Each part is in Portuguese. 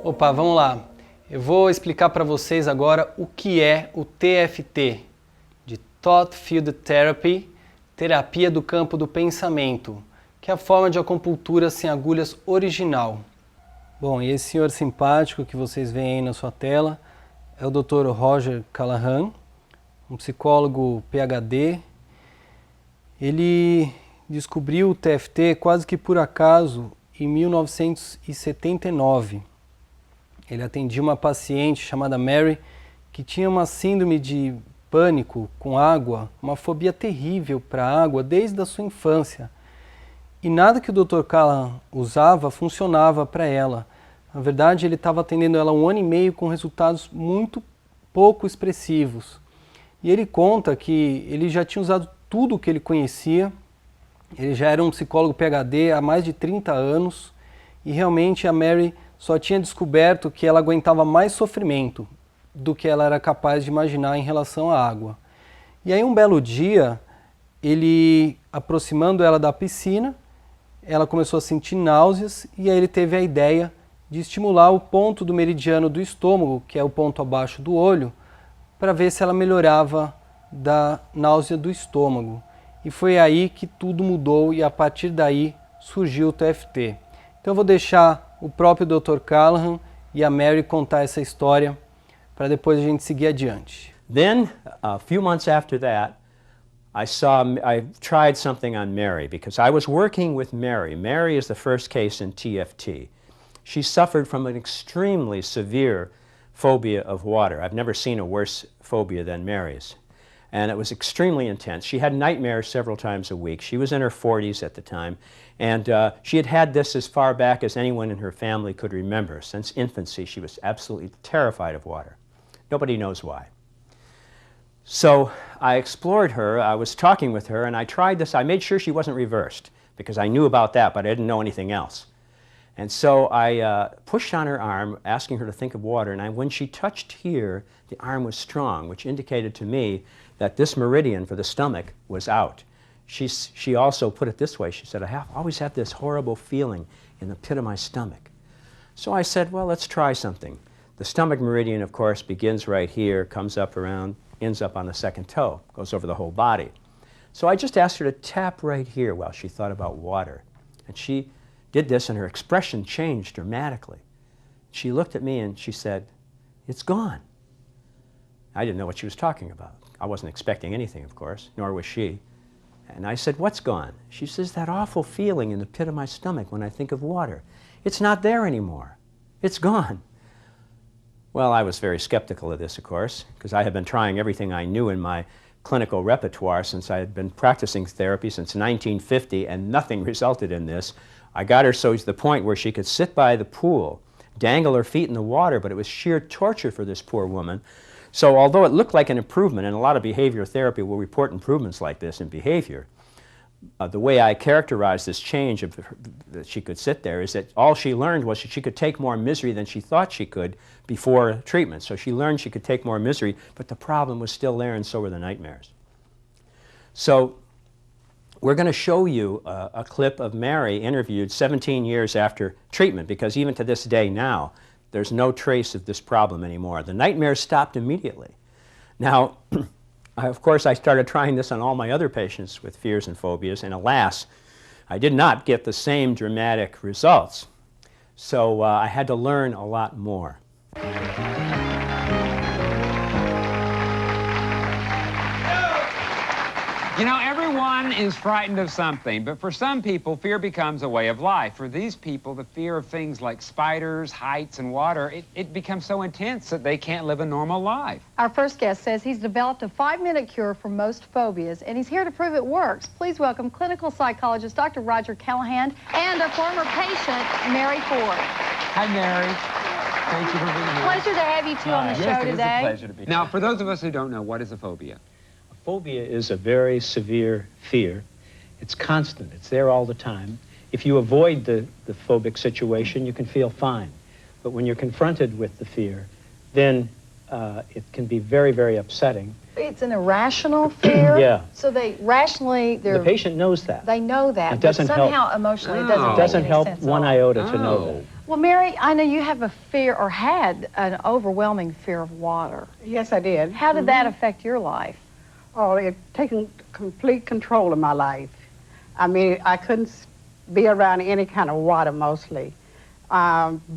Opa, vamos lá. Eu vou explicar para vocês agora o que é o TFT, de Thought Field Therapy, terapia do campo do pensamento, que é a forma de acupuntura sem agulhas original. Bom, e esse senhor simpático que vocês veem aí na sua tela é o Dr. Roger Callahan, um psicólogo PhD. Ele descobriu o TFT quase que por acaso em 1979. Ele atendia uma paciente chamada Mary que tinha uma síndrome de pânico com água, uma fobia terrível para a água desde a sua infância. E nada que o Dr. Callahan usava funcionava para ela. Na verdade, ele estava atendendo ela 1 ano e meio com resultados muito pouco expressivos. E ele conta que ele já tinha usado tudo o que ele conhecia, ele já era um psicólogo PhD há mais de 30 anos e realmente a Mary só tinha descoberto que ela aguentava mais sofrimento do que ela era capaz de imaginar em relação à água. E aí um belo dia, ele aproximando ela da piscina, ela começou a sentir náuseas e aí ele teve a ideia de estimular o ponto do meridiano do estômago, que é o ponto abaixo do olho, para ver se ela melhorava da náusea do estômago. E foi aí que tudo mudou e a partir daí surgiu o TFT. Então eu vou deixar o próprio Dr. Callahan e a Mary contar essa história para depois a gente seguir adiante. Then, a few months after that, I tried something on Mary because I was working with Mary. Mary is the first case in TFT. She suffered from an extremely severe phobia of water. I've never seen a worse phobia than Mary's. And it was extremely intense. She had nightmares several times a week. She was in her 40s at the time, and she had had this as far back as anyone in her family could remember. Since infancy, she was absolutely terrified of water. Nobody knows why. So I explored her, I was talking with her, and I tried this. I made sure she wasn't reversed, because I knew about that, but I didn't know anything else. And so I pushed on her arm, asking her to think of water, and when she touched here, the arm was strong, which indicated to me that this meridian for the stomach was out. She also put it this way. She said, I always have this horrible feeling in the pit of my stomach. So I said, well, let's try something. The stomach meridian, of course, begins right here, comes up around, ends up on the second toe, goes over the whole body. So I just asked her to tap right here while she thought about water. And she did this, and her expression changed dramatically. She looked at me and she said, it's gone. I didn't know what she was talking about. I wasn't expecting anything, of course, nor was she. And I said, what's gone? She says, that awful feeling in the pit of my stomach when I think of water. It's not there anymore. It's gone. Well, I was very skeptical of this, of course, because I had been trying everything I knew in my clinical repertoire since I had been practicing therapy since 1950, and nothing resulted in this. I got her so to the point where she could sit by the pool, dangle her feet in the water, but it was sheer torture for this poor woman. So although it looked like an improvement, and a lot of behavior therapy will report improvements like this in behavior, the way I characterized this change that she could sit there is that all she learned was that she could take more misery than she thought she could before treatment. So she learned she could take more misery, but the problem was still there, and so were the nightmares. So we're going to show you a clip of Mary interviewed 17 years after treatment, because even to this day now, there's no trace of this problem anymore. The nightmares stopped immediately. Now, of course, I started trying this on all my other patients with fears and phobias, and alas, I did not get the same dramatic results. So I had to learn a lot more. You know, everyone is frightened of something, but for some people, fear becomes a way of life. For these people, the fear of things like spiders, heights, and water, it becomes so intense that they can't live a normal life. Our first guest says he's developed a 5-minute cure for most phobias, and he's here to prove it works. Please welcome clinical psychologist Dr. Roger Callahan and a former patient, Mary Ford. Hi, Mary. Thank you for being here. Pleasure to have you two on the show yes, today. It is a pleasure to be here. Now, for those of us who don't know, what is a phobia? Phobia is a very severe fear. It's constant. It's there all the time. If you avoid the phobic situation, you can feel fine. But when you're confronted with the fear, then it can be very, very upsetting. It's an irrational fear? Yeah. So they rationally, The patient knows that. they know that, It but doesn't help. somehow emotionally it Oh. doesn't It make doesn't any help sense at one all. iota to know Oh. that. Well, Mary, I know you have a fear or had an overwhelming fear of water. Yes, I did. How did that affect your life? Oh, it taken complete control of my life. I mean, I couldn't be around any kind of water mostly.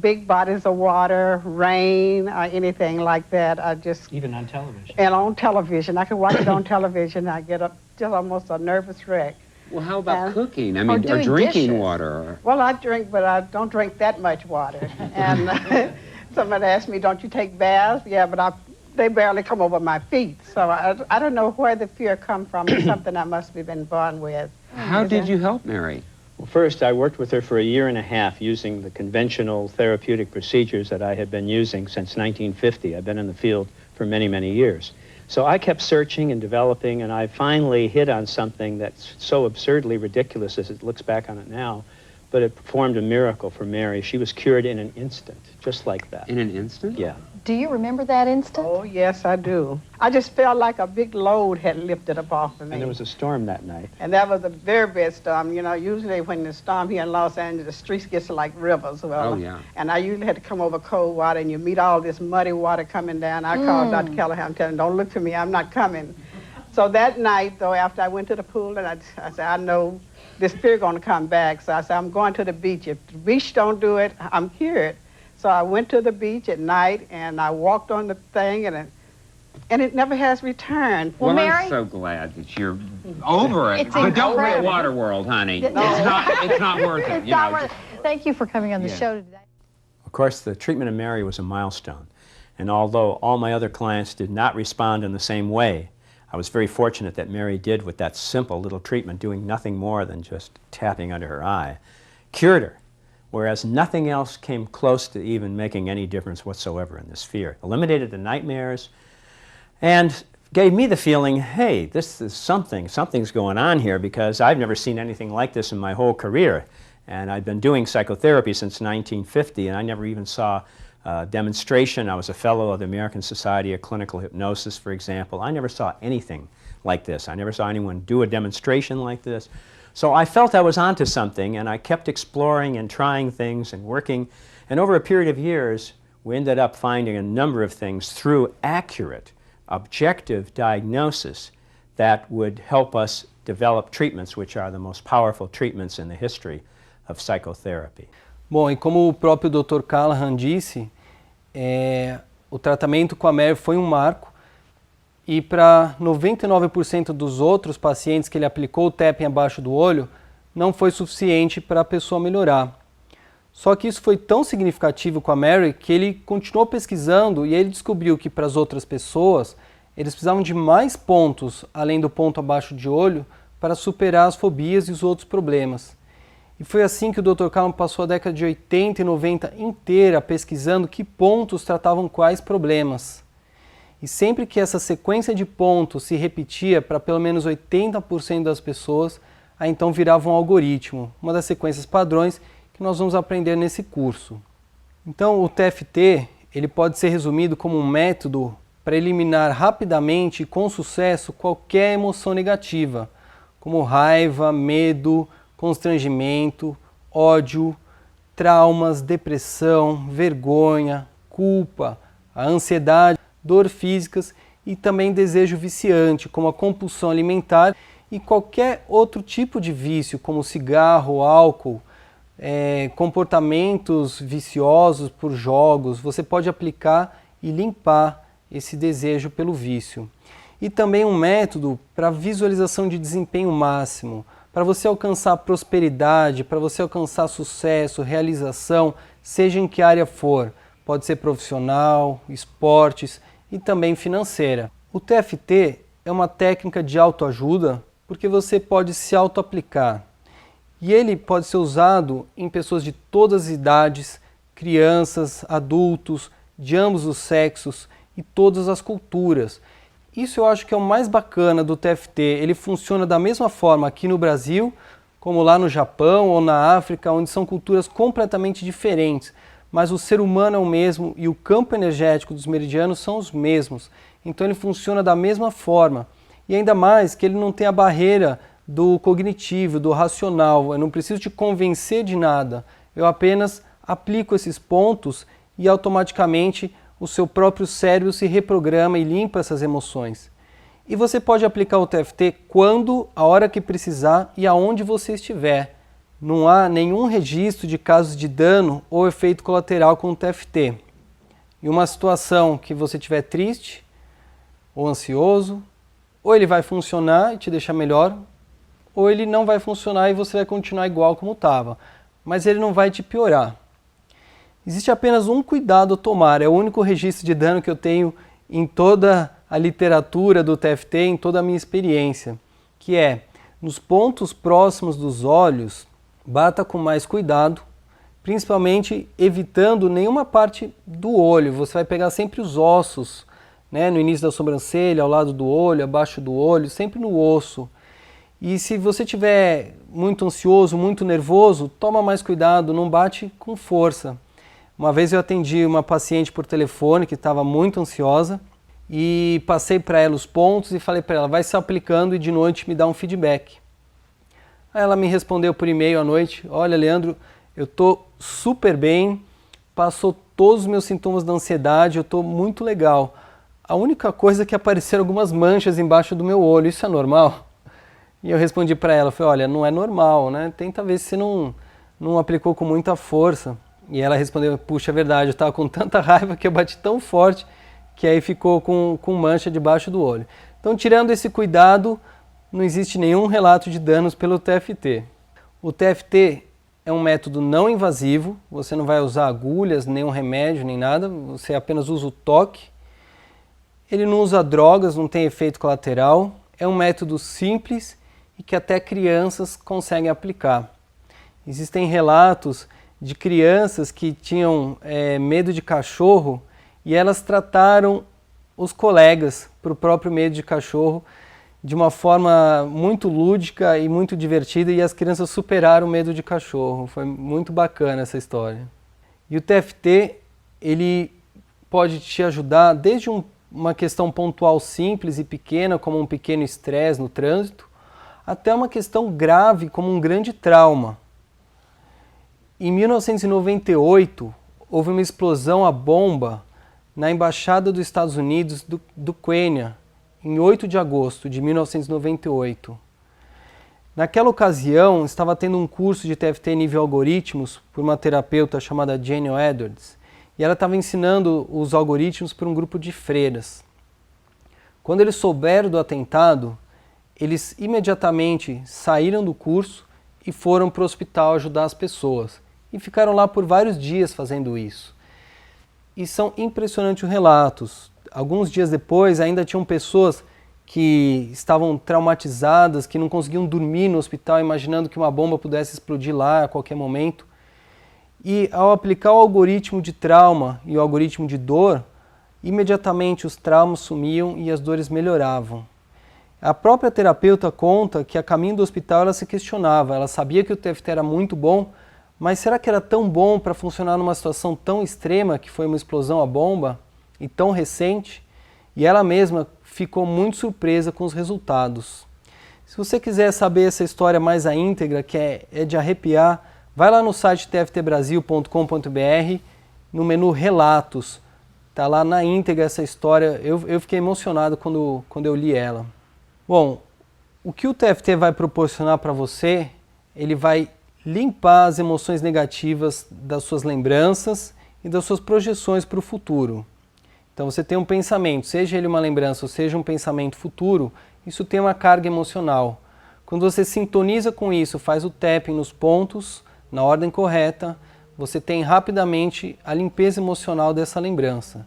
Big bodies of water, rain, anything like that. I just, Even on television. and on television. I could watch it on television. I get up just almost a nervous wreck. Well, how about And- cooking? I or mean, or doing drinking dishes. water? Well, I drink, but I don't drink that much water. And somebody asked me, don't you take baths? Yeah, but they barely come over my feet. So I don't know where the fear come from. It's something I must have been born with. How did you help Mary? Well, first, I worked with her for a year and a half using the conventional therapeutic procedures that I had been using since 1950. I've been in the field for many, many years. So I kept searching and developing, and I finally hit on something that's so absurdly ridiculous as it looks back on it now, but it performed a miracle for Mary. She was cured in an instant, just like that. In an instant? Yeah. Do you remember that instant? Oh, yes, I do. I just felt like a big load had lifted up off of me. And there was a storm that night. And that was a very bad storm. You know, usually when the storm here in Los Angeles, the streets get like rivers. Well, Oh, yeah. And I usually had to come over cold water, and you meet all this muddy water coming down. I called Dr. Callahan, telling him, don't look for me, I'm not coming. So that night, though, after I went to the pool, and I said, I know this fear going to come back. So I said, I'm going to the beach. If the beach don't do it, I'm cured. So I went to the beach at night, and I walked on the thing, and it never has returned. Well, Mary- I'm so glad that you're over it. It's But don't be a incredible. water world, honey. No. It's not worth it. It's you not know. worth it. Thank you for coming on the Yeah. show today. Of course, the treatment of Mary was a milestone. And although all my other clients did not respond in the same way, I was very fortunate that Mary did with that simple little treatment, doing nothing more than just tapping under her eye, cured her, whereas nothing else came close to even making any difference whatsoever in this fear. Eliminated the nightmares and gave me the feeling, hey, this is something's going on here, because I've never seen anything like this in my whole career. And I've been doing psychotherapy since 1950, and I never even saw a demonstration. I was a fellow of the American Society of Clinical Hypnosis, for example. I never saw anything like this. I never saw anyone do a demonstration like this. So I felt I was onto something, and I kept exploring and trying things and working. And over a period of years, we ended up finding a number of things through accurate, objective diagnosis that would help us develop treatments which are the most powerful treatments in the history of psychotherapy. Bom, e como o próprio Dr. Callahan disse, o tratamento com a Mary foi um marco, e para 99% dos outros pacientes que ele aplicou o tapping abaixo do olho, não foi suficiente para a pessoa melhorar. Só que isso foi tão significativo com a Mary que ele continuou pesquisando e ele descobriu que para as outras pessoas eles precisavam de mais pontos além do ponto abaixo de olho para superar as fobias e os outros problemas. E foi assim que o Dr. Callahan passou a década de 80 e 90 inteira pesquisando que pontos tratavam quais problemas. E sempre que essa sequência de pontos se repetia para pelo menos 80% das pessoas, aí então virava um algoritmo, uma das sequências padrões que nós vamos aprender nesse curso. Então o TFT ele pode ser resumido como um método para eliminar rapidamente e com sucesso qualquer emoção negativa, como raiva, medo, constrangimento, ódio, traumas, depressão, vergonha, culpa, a ansiedade, dor físicas e também desejo viciante, como a compulsão alimentar e qualquer outro tipo de vício, como cigarro, álcool, comportamentos viciosos por jogos. Você pode aplicar e limpar esse desejo pelo vício. E também um método para visualização de desempenho máximo, para você alcançar prosperidade, para você alcançar sucesso, realização, seja em que área for. Pode ser profissional, esportes e também financeira. O TFT é uma técnica de autoajuda porque você pode se auto-aplicar. E ele pode ser usado em pessoas de todas as idades, crianças, adultos, de ambos os sexos e todas as culturas. Isso eu acho que é o mais bacana do TFT. Ele funciona da mesma forma aqui no Brasil, como lá no Japão ou na África, onde são culturas completamente diferentes. Mas o ser humano é o mesmo e o campo energético dos meridianos são os mesmos. então ele funciona da mesma forma. E ainda mais que ele não tem a barreira do cognitivo, do racional. Eu não preciso te convencer de nada. Eu apenas aplico esses pontos e automaticamente o seu próprio cérebro se reprograma e limpa essas emoções. E você pode aplicar o TFT quando, a hora que precisar e aonde você estiver. Não há nenhum registro de casos de dano ou efeito colateral com o TFT. Em uma situação que você estiver triste ou ansioso, ou ele vai funcionar e te deixar melhor, ou ele não vai funcionar e você vai continuar igual como estava, mas ele não vai te piorar. Existe apenas um cuidado a tomar, é o único registro de dano que eu tenho em toda a literatura do TFT, em toda a minha experiência, que é, nos pontos próximos dos olhos, bata com mais cuidado, principalmente evitando nenhuma parte do olho. Você vai pegar sempre os ossos, né, no início da sobrancelha, ao lado do olho, abaixo do olho, sempre no osso. E se você estiver muito ansioso, muito nervoso, toma mais cuidado, não bate com força. Uma vez eu atendi uma paciente por telefone que estava muito ansiosa e passei para ela os pontos e falei para ela, vai se aplicando e de noite me dá um feedback. Aí ela me respondeu por e-mail à noite, olha Leandro, eu estou super bem, passou todos os meus sintomas da ansiedade, eu estou muito legal. A única coisa é que apareceram algumas manchas embaixo do meu olho, isso é normal? E eu respondi para ela, falei, olha, não é normal, né? Tenta ver se você não aplicou com muita força. E ela respondeu, puxa, é verdade, eu estava com tanta raiva que eu bati tão forte que aí ficou com mancha debaixo do olho. Então, tirando esse cuidado, não existe nenhum relato de danos pelo TFT. O TFT é um método não invasivo, você não vai usar agulhas, nenhum remédio, nem nada, você apenas usa o toque. Ele não usa drogas, não tem efeito colateral, é um método simples e que até crianças conseguem aplicar. Existem relatos de crianças que tinham medo de cachorro e elas trataram os colegas para o próprio medo de cachorro de uma forma muito lúdica e muito divertida e as crianças superaram o medo de cachorro. Foi muito bacana essa história. E o TFT, ele pode te ajudar desde uma questão pontual simples e pequena, como um pequeno estresse no trânsito, até uma questão grave, como um grande trauma. Em 1998, houve uma explosão à bomba na Embaixada dos Estados Unidos do Quênia, em 8 de agosto de 1998. Naquela ocasião, estava tendo um curso de TFT nível algoritmos por uma terapeuta chamada Jane Edwards, e ela estava ensinando os algoritmos para um grupo de freiras. Quando eles souberam do atentado, eles imediatamente saíram do curso e foram para o hospital ajudar as pessoas. E ficaram lá por vários dias fazendo isso. E são impressionantes os relatos. Alguns dias depois ainda tinham pessoas que estavam traumatizadas, que não conseguiam dormir no hospital, imaginando que uma bomba pudesse explodir lá a qualquer momento. E ao aplicar o algoritmo de trauma e o algoritmo de dor, imediatamente os traumas sumiam e as dores melhoravam. A própria terapeuta conta que a caminho do hospital ela se questionava, ela sabia que o TFT era muito bom, mas será que era tão bom para funcionar numa situação tão extrema, que foi uma explosão à bomba, e tão recente? E ela mesma ficou muito surpresa com os resultados. Se você quiser saber essa história mais à íntegra, que é de arrepiar, vai lá no site tftbrasil.com.br, no menu Relatos. Está lá na íntegra essa história. Eu fiquei emocionado quando eu li ela. Bom, o que o TFT vai proporcionar para você, ele vai limpar as emoções negativas das suas lembranças e das suas projeções para o futuro. Então você tem um pensamento, seja ele uma lembrança ou seja um pensamento futuro, isso tem uma carga emocional. Quando você sintoniza com isso, faz o tapping nos pontos, na ordem correta, você tem rapidamente a limpeza emocional dessa lembrança.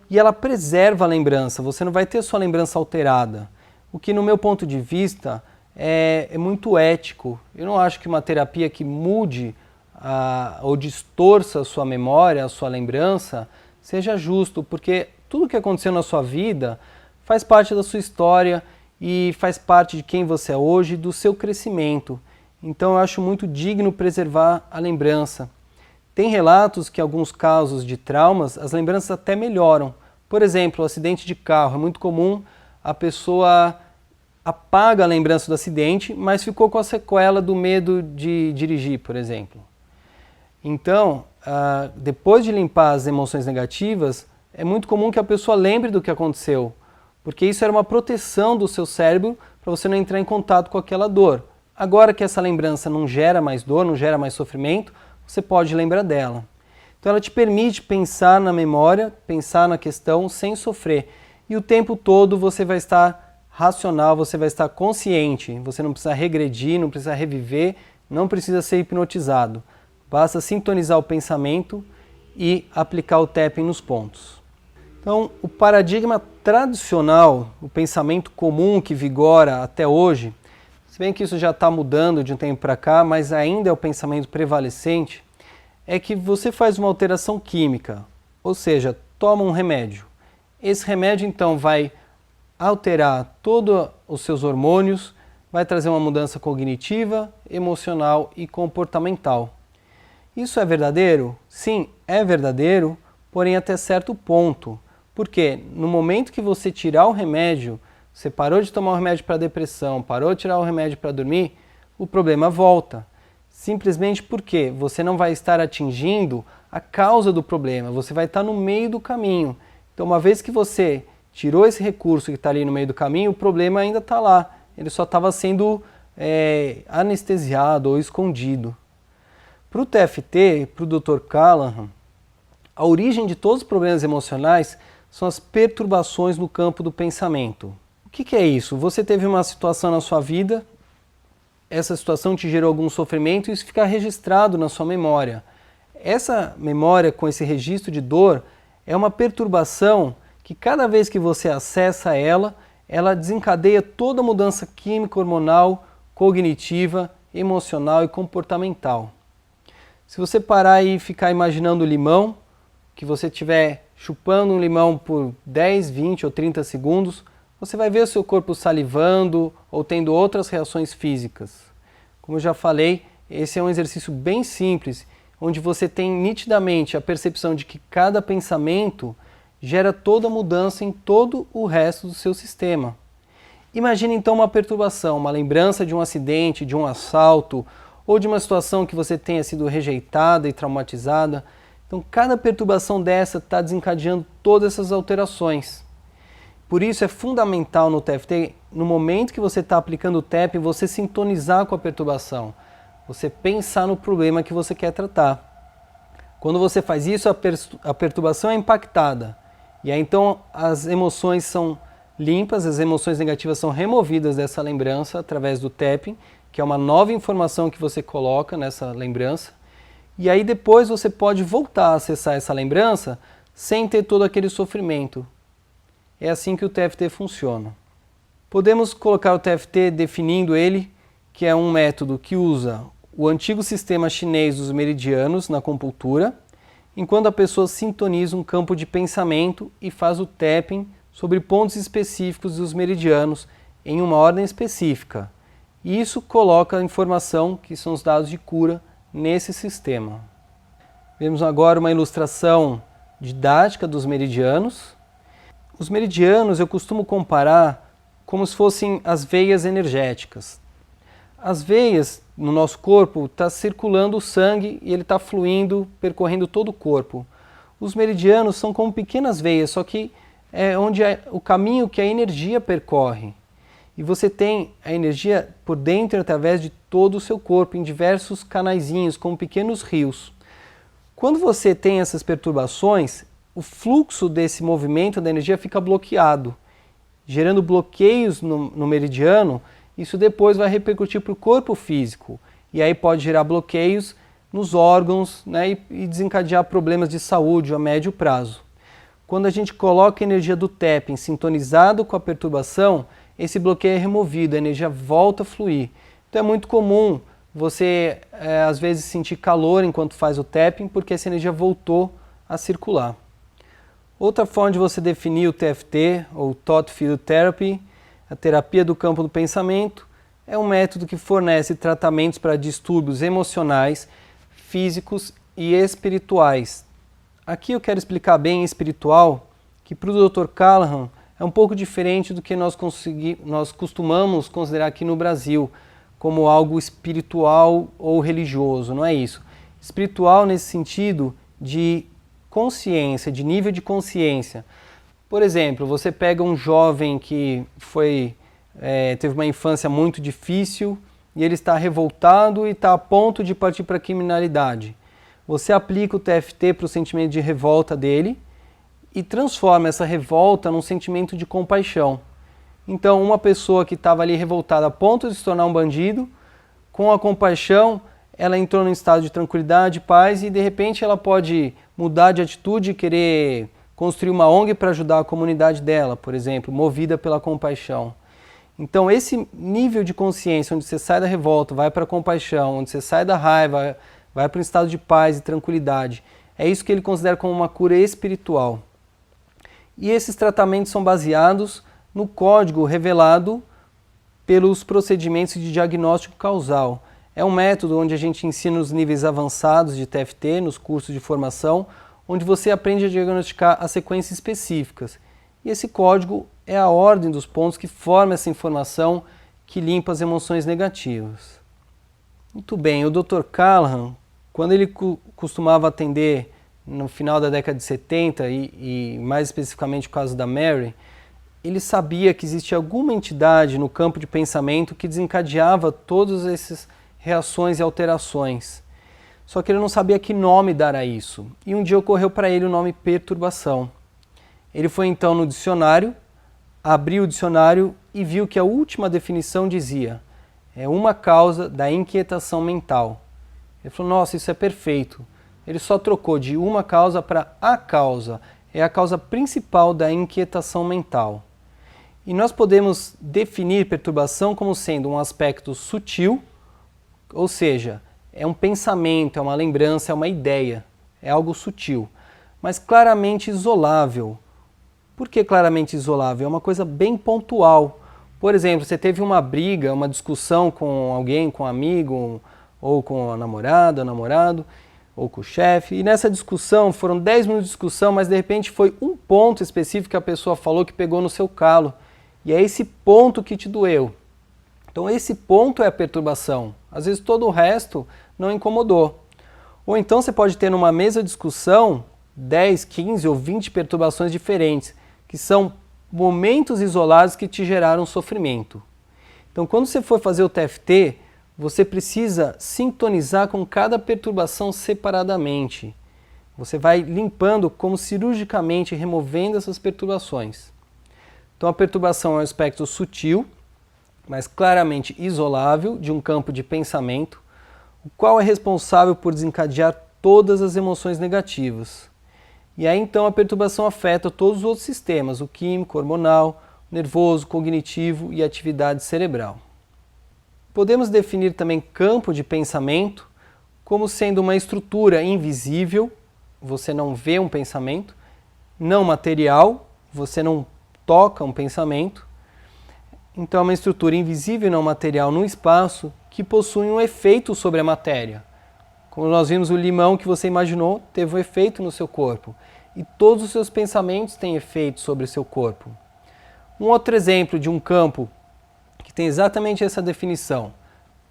E ela preserva a lembrança, você não vai ter sua lembrança alterada. O que no meu ponto de vista é muito ético. Eu não acho que uma terapia que mude ou distorça a sua memória, a sua lembrança, seja justo, porque tudo que aconteceu na sua vida faz parte da sua história e faz parte de quem você é hoje, do seu crescimento. Então eu acho muito digno preservar a lembrança. Tem relatos que em alguns casos de traumas, as lembranças até melhoram, Por exemplo, acidente de carro. É muito comum a pessoa apaga a lembrança do acidente, mas ficou com a sequela do medo de dirigir, por exemplo. Então, depois de limpar as emoções negativas, é muito comum que a pessoa lembre do que aconteceu, porque isso era uma proteção do seu cérebro para você não entrar em contato com aquela dor. Agora que essa lembrança não gera mais dor, não gera mais sofrimento, você pode lembrar dela. Então ela te permite pensar na memória, pensar na questão sem sofrer. E o tempo todo você vai estar racional, você vai estar consciente, você não precisa regredir, não precisa reviver, não precisa ser hipnotizado. Basta sintonizar o pensamento e aplicar o tapping nos pontos. Então, o paradigma tradicional, o pensamento comum que vigora até hoje, se bem que isso já está mudando de um tempo para cá, mas ainda é o pensamento prevalecente, é que você faz uma alteração química, ou seja, toma um remédio. Esse remédio, então, vai alterar todos os seus hormônios, vai trazer uma mudança cognitiva, emocional e comportamental. Isso é verdadeiro? Sim, é verdadeiro, porém até certo ponto. Porque no momento que você tirar o remédio, você parou de tomar o remédio para depressão, parou de tirar o remédio para dormir, o problema volta. Simplesmente porque você não vai estar atingindo a causa do problema, você vai estar no meio do caminho. Então, uma vez que você tirou esse recurso que está ali no meio do caminho, o problema ainda está lá. Ele só estava sendo anestesiado ou escondido. Para o TFT, para o Dr. Callahan, a origem de todos os problemas emocionais são as perturbações no campo do pensamento. O que é isso? Você teve uma situação na sua vida, essa situação te gerou algum sofrimento e isso fica registrado na sua memória. Essa memória com esse registro de dor é uma perturbação que cada vez que você acessa ela, ela desencadeia toda a mudança química, hormonal, cognitiva, emocional e comportamental. Se você parar e ficar imaginando o limão, que você estiver chupando um limão por 10, 20 ou 30 segundos, você vai ver o seu corpo salivando ou tendo outras reações físicas. Como eu já falei, esse é um exercício bem simples, onde você tem nitidamente a percepção de que cada pensamento gera toda a mudança em todo o resto do seu sistema. Imagine então uma perturbação, uma lembrança de um acidente, de um assalto, ou de uma situação que você tenha sido rejeitada e traumatizada. Então, cada perturbação dessa está desencadeando todas essas alterações. Por isso é fundamental no TFT, no momento que você está aplicando o tapping, você sintonizar com a perturbação. Você pensar no problema que você quer tratar. Quando você faz isso, a perturbação é impactada. E aí então as emoções são limpas, as emoções negativas são removidas dessa lembrança através do tapping, que é uma nova informação que você coloca nessa lembrança. E aí depois você pode voltar a acessar essa lembrança sem ter todo aquele sofrimento. É assim que o TFT funciona. Podemos colocar o TFT definindo ele, que é um método que usa o antigo sistema chinês dos meridianos na acupuntura, enquanto a pessoa sintoniza um campo de pensamento e faz o tapping sobre pontos específicos dos meridianos em uma ordem específica. E isso coloca a informação, que são os dados de cura, nesse sistema. Vemos agora uma ilustração didática dos meridianos. Os meridianos eu costumo comparar como se fossem as veias energéticas. As veias no nosso corpo está circulando o sangue e ele está fluindo, percorrendo todo o corpo. Os meridianos são como pequenas veias, só que é onde é o caminho que a energia percorre. E você tem a energia por dentro através de todo o seu corpo, em diversos canaizinhos, como pequenos rios. Quando você tem essas perturbações, o fluxo desse movimento da energia fica bloqueado, gerando bloqueios no meridiano. Isso depois vai repercutir para o corpo físico. E aí pode gerar bloqueios nos órgãos, né, e desencadear problemas de saúde a médio prazo. Quando a gente coloca a energia do tapping sintonizado com a perturbação, esse bloqueio é removido, a energia volta a fluir. Então é muito comum você, às vezes, sentir calor enquanto faz o tapping, porque essa energia voltou a circular. Outra forma de você definir o TFT, ou Thought Field Therapy, a terapia do campo do pensamento, é um método que fornece tratamentos para distúrbios emocionais, físicos e espirituais. Aqui eu quero explicar bem espiritual, que para o Dr. Callahan é um pouco diferente do que nós costumamos considerar aqui no Brasil como algo espiritual ou religioso, não é isso. Espiritual nesse sentido de consciência, de nível de consciência. Por exemplo, você pega um jovem que teve uma infância muito difícil e ele está revoltado e está a ponto de partir para a criminalidade. Você aplica o TFT para o sentimento de revolta dele e transforma essa revolta num sentimento de compaixão. Então, uma pessoa que estava ali revoltada a ponto de se tornar um bandido, com a compaixão, ela entrou num estado de tranquilidade, paz e de repente ela pode mudar de atitude e querer construir uma ONG para ajudar a comunidade dela, por exemplo, movida pela compaixão. Então, esse nível de consciência, onde você sai da revolta, vai para a compaixão, onde você sai da raiva, vai para um estado de paz e tranquilidade, é isso que ele considera como uma cura espiritual. E esses tratamentos são baseados no código revelado pelos procedimentos de diagnóstico causal. É um método onde a gente ensina os níveis avançados de TFT, nos cursos de formação, onde você aprende a diagnosticar as sequências específicas. E esse código é a ordem dos pontos que forma essa informação que limpa as emoções negativas. Muito bem, o Dr. Callahan, quando ele costumava atender no final da década de 70 e mais especificamente o caso da Mary, ele sabia que existia alguma entidade no campo de pensamento que desencadeava todas essas reações e alterações. Só que ele não sabia que nome dar a isso. E um dia ocorreu para ele o nome perturbação. Ele foi então no dicionário, abriu o dicionário e viu que a última definição dizia: é uma causa da inquietação mental. Ele falou: nossa, isso é perfeito. Ele só trocou de uma causa para a causa. É a causa principal da inquietação mental. E nós podemos definir perturbação como sendo um aspecto sutil, ou seja, é um pensamento, é uma lembrança, é uma ideia, é algo sutil, mas claramente isolável. Por que claramente isolável? É uma coisa bem pontual. Por exemplo, você teve uma briga, uma discussão com alguém, com um amigo, ou com a namorada, namorado, ou com o chefe, e nessa discussão, foram 10 minutos de discussão, mas de repente foi um ponto específico que a pessoa falou que pegou no seu calo, e é esse ponto que te doeu. Então esse ponto é a perturbação. Às vezes todo o resto não incomodou. Ou então você pode ter numa mesma discussão 10, 15 ou 20 perturbações diferentes, que são momentos isolados que te geraram sofrimento. Então quando você for fazer o TFT, você precisa sintonizar com cada perturbação separadamente. Você vai limpando como cirurgicamente, removendo essas perturbações. Então a perturbação é um aspecto sutil, mas claramente isolável de um campo de pensamento, o qual é responsável por desencadear todas as emoções negativas. E aí então a perturbação afeta todos os outros sistemas, o químico, hormonal, nervoso, cognitivo e atividade cerebral. Podemos definir também campo de pensamento como sendo uma estrutura invisível, você não vê um pensamento, não material, você não toca um pensamento. Então é uma estrutura invisível e não material no espaço que possui um efeito sobre a matéria. Como nós vimos, o limão que você imaginou teve um efeito no seu corpo. E todos os seus pensamentos têm efeito sobre o seu corpo. Um outro exemplo de um campo que tem exatamente essa definição,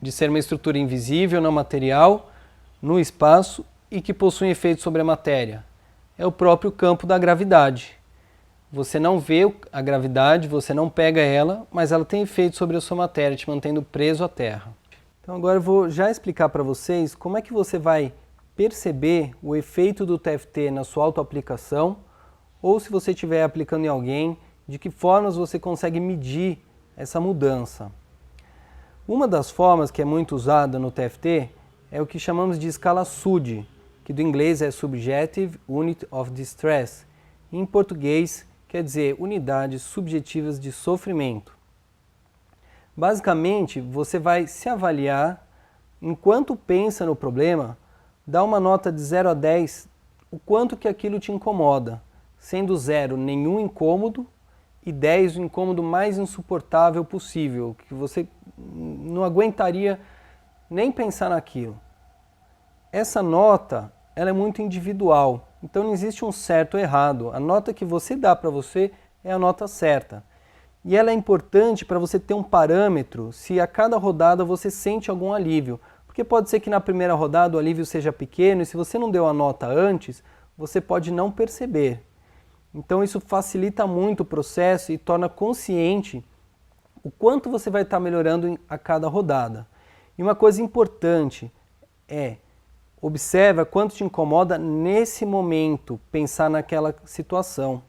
de ser uma estrutura invisível, não material, no espaço e que possui efeito sobre a matéria, é o próprio campo da gravidade. Você não vê a gravidade, você não pega ela, mas ela tem efeito sobre a sua matéria, te mantendo preso à Terra. Então agora eu vou já explicar para vocês como é que você vai perceber o efeito do TFT na sua autoaplicação, ou se você estiver aplicando em alguém, de que formas você consegue medir essa mudança. Uma das formas que é muito usada no TFT é o que chamamos de escala SUD, que do inglês é Subjective Unit of Distress. Em português quer dizer unidades subjetivas de sofrimento. Basicamente, você vai se avaliar enquanto pensa no problema, dá uma nota de 0 a 10, o quanto que aquilo te incomoda, sendo 0 nenhum incômodo e 10 o incômodo mais insuportável possível, que você não aguentaria nem pensar naquilo. Essa nota ela é muito individual. Então não existe um certo ou errado. A nota que você dá para você é a nota certa. E ela é importante para você ter um parâmetro se a cada rodada você sente algum alívio. Porque pode ser que na primeira rodada o alívio seja pequeno e se você não deu a nota antes, você pode não perceber. Então isso facilita muito o processo e torna consciente o quanto você vai estar melhorando a cada rodada. E uma coisa importante é, observa quanto te incomoda nesse momento, pensar naquela situação.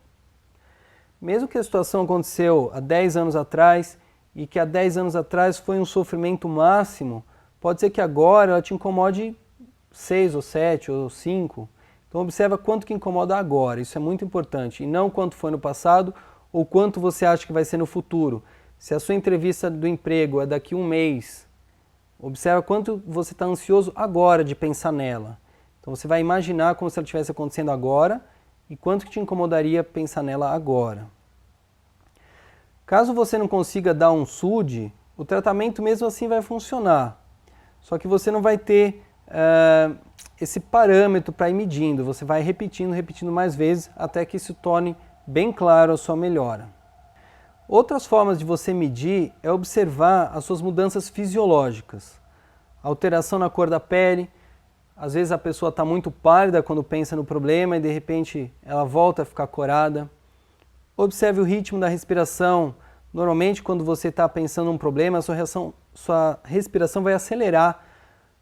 Mesmo que a situação aconteceu há 10 anos atrás e que há 10 anos atrás foi um sofrimento máximo, pode ser que agora ela te incomode 6 ou 7 ou 5. Então observa quanto que incomoda agora, isso é muito importante, e não quanto foi no passado ou quanto você acha que vai ser no futuro. Se a sua entrevista do emprego é daqui a um mês, observa quanto você está ansioso agora de pensar nela. Então você vai imaginar como se ela estivesse acontecendo agora e quanto que te incomodaria pensar nela agora. Caso você não consiga dar um SUD, o tratamento mesmo assim vai funcionar. Só que você não vai ter esse parâmetro para ir medindo. Você vai repetindo mais vezes até que isso torne bem claro a sua melhora. Outras formas de você medir é observar as suas mudanças fisiológicas. Alteração na cor da pele, às vezes a pessoa está muito pálida quando pensa no problema e de repente ela volta a ficar corada. Observe o ritmo da respiração. Normalmente quando você está pensando num problema, sua respiração vai acelerar.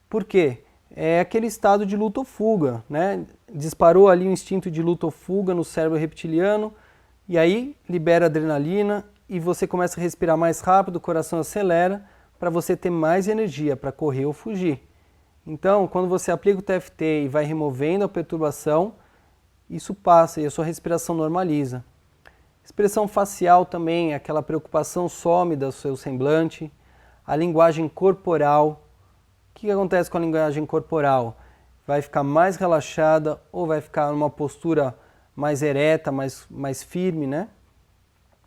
Por quê? É aquele estado de luta ou fuga, né? Disparou ali o instinto de luta ou fuga no cérebro reptiliano e aí libera adrenalina e você começa a respirar mais rápido, o coração acelera para você ter mais energia para correr ou fugir. Então, quando você aplica o TFT e vai removendo a perturbação, isso passa e a sua respiração normaliza. Expressão facial também, aquela preocupação some do seu semblante. A linguagem corporal. O que acontece com a linguagem corporal? Vai ficar mais relaxada ou vai ficar numa postura mais ereta, mais firme, né?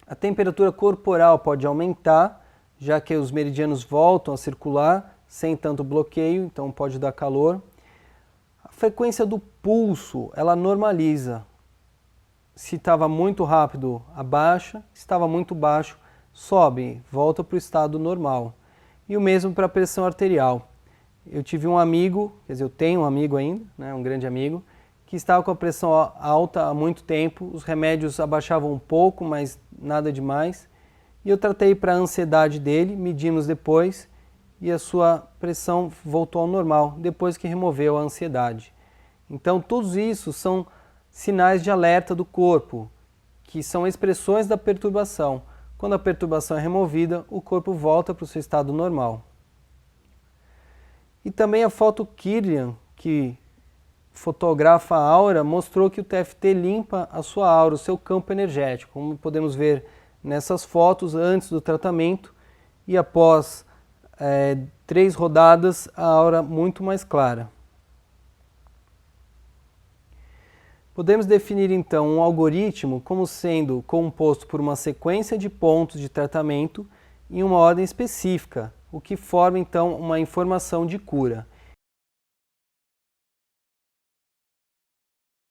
A temperatura corporal pode aumentar, já que os meridianos voltam a circular sem tanto bloqueio, então pode dar calor. A frequência do pulso, ela normaliza. Se estava muito rápido, abaixa. Se estava muito baixo, sobe, volta para o estado normal. E o mesmo para a pressão arterial. Eu tive um amigo, quer dizer, eu tenho um amigo ainda, né, um grande amigo, que estava com a pressão alta há muito tempo, os remédios abaixavam um pouco, mas nada demais. E eu tratei para a ansiedade dele, medimos depois e a sua pressão voltou ao normal, depois que removeu a ansiedade. Então, tudo isso são sinais de alerta do corpo, que são expressões da perturbação. Quando a perturbação é removida, o corpo volta para o seu estado normal. E também a foto Kirlian, que fotografa a aura, mostrou que o TFT limpa a sua aura, o seu campo energético, como podemos ver nessas fotos antes do tratamento e após 3 rodadas, a aura muito mais clara. Podemos definir então um algoritmo como sendo composto por uma sequência de pontos de tratamento em uma ordem específica, o que forma então uma informação de cura.